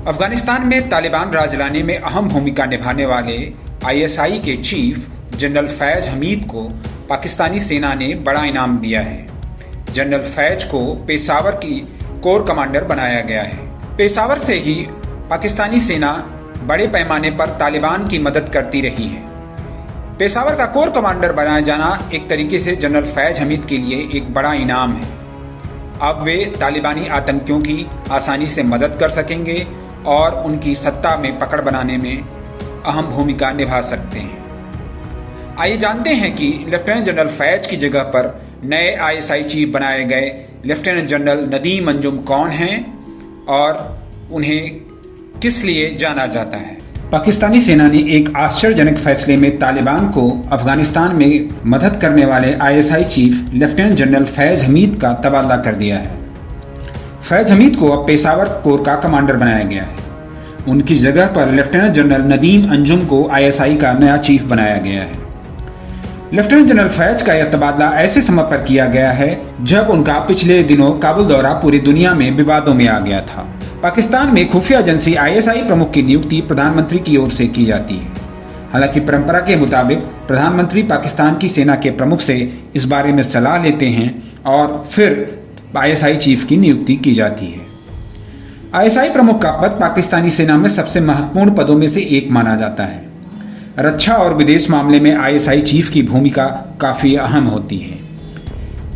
अफगानिस्तान में तालिबान राज लाने में अहम भूमिका निभाने वाले आईएसआई के चीफ जनरल फैज हमीद को पाकिस्तानी सेना ने बड़ा इनाम दिया है। जनरल फैज को पेशावर की कोर कमांडर बनाया गया है। पेशावर से ही पाकिस्तानी सेना बड़े पैमाने पर तालिबान की मदद करती रही है। पेशावर का कोर कमांडर बनाया जाना एक तरीके से जनरल फैज हमीद के लिए एक बड़ा इनाम है। अब वे तालिबानी आतंकियों की आसानी से मदद कर सकेंगे और उनकी सत्ता में पकड़ बनाने में अहम भूमिका निभा सकते हैं। आइए जानते हैं कि लेफ्टिनेंट जनरल फैज की जगह पर नए आईएसआई चीफ बनाए गए लेफ्टिनेंट जनरल नदीम अंजुम कौन हैं और उन्हें किस लिए जाना जाता है। पाकिस्तानी सेना ने एक आश्चर्यजनक फैसले में तालिबान को अफगानिस्तान में मदद करने वाले ISI chief lieutenant general Faiz Hamid का तबादला कर दिया है। फैज हमीद को अब पेशावर कोर का कमांडर बनाया गया है। उनकी जगह पर लेफ्टिनेंट जनरल नदीम अंजुम को आईएसआई का नया चीफ बनाया गया है। लेफ्टिनेंट जनरल फैज का यह तबादला ऐसे समय पर किया गया है जब उनका पिछले दिनों काबुल दौरा पूरी दुनिया में विवादों में आ गया था। पाकिस्तान में खुफिया एजेंसी आईएसआई प्रमुख की नियुक्ति प्रधानमंत्री की ओर से की जाती है। हालांकि परंपरा के मुताबिक प्रधानमंत्री पाकिस्तान की सेना के प्रमुख से इस बारे में सलाह लेते हैं और फिर आईएसआई चीफ की नियुक्ति की जाती है। आईएसआई प्रमुख का पद पाकिस्तानी सेना में सबसे महत्वपूर्ण पदों में से एक माना जाता है। रक्षा और विदेश मामले में आईएसआई चीफ की भूमिका काफी अहम होती है।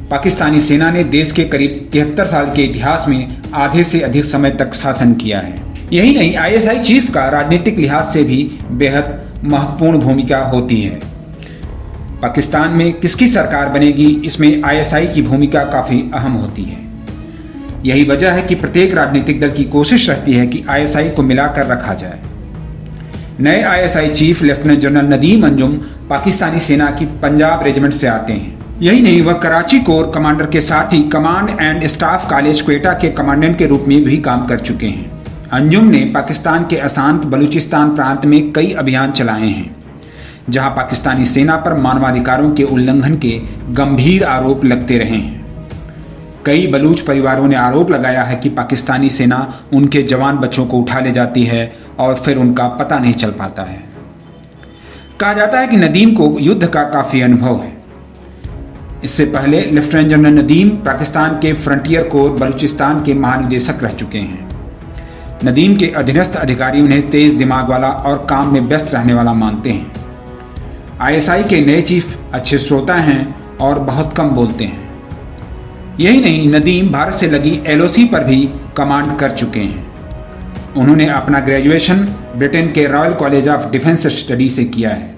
पाकिस्तानी सेना ने देश के करीब 73 साल के इतिहास में आधे से अधिक समय तक शासन किया है। यही नहीं, आईएसआई चीफ का राजनीतिक लिहाज से भी बेहद महत्वपूर्ण भूमिका होती है। पाकिस्तान में किसकी सरकार बनेगी, इसमें आईएसआई की भूमिका काफी अहम होती है। यही वजह है कि प्रत्येक राजनीतिक दल की कोशिश रहती है कि आईएसआई को मिलाकर रखा जाए। नए ISI chief lieutenant general Nadeem Anjum Pakistani सेना की पंजाब रेजिमेंट से आते हैं। यही नहीं, वह कराची कोर कमांडर के साथ ही command and staff college Quetta के कमांडेंट के रूप में भी काम कर चुके हैं। अंजुम ने पाकिस्तान के अशांत बलूचिस्तान प्रांत में कई अभियान चलाए हैं, जहां पाकिस्तानी सेना पर मानवाधिकारों के उल्लंघन के गंभीर आरोप लगते रहे हैं। कई बलूच परिवारों ने आरोप लगाया है कि पाकिस्तानी सेना उनके जवान बच्चों को उठा ले जाती है और फिर उनका पता नहीं चल पाता है। कहा जाता है कि नदीम को युद्ध का काफी अनुभव है। इससे पहले लेफ्टिनेंट जनरल नदीम पाकिस्तान के फ्रंटियर कोर बलूचिस्तान के महानिदेशक रह चुके हैं। नदीम के अधीनस्थ अधिकारी उन्हें तेज दिमाग वाला और काम में व्यस्त रहने वाला मानते हैं। आईएसआई के नए चीफ अच्छे श्रोता हैं और बहुत कम बोलते हैं। यही नहीं, नदीम भारत से लगी एलओसी पर भी कमांड कर चुके हैं। उन्होंने अपना ग्रेजुएशन ब्रिटेन के royal college of defence study से किया है।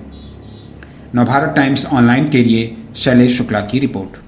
नवभारत टाइम्स ऑनलाइन के लिए शैलेश शुक्ला की रिपोर्ट।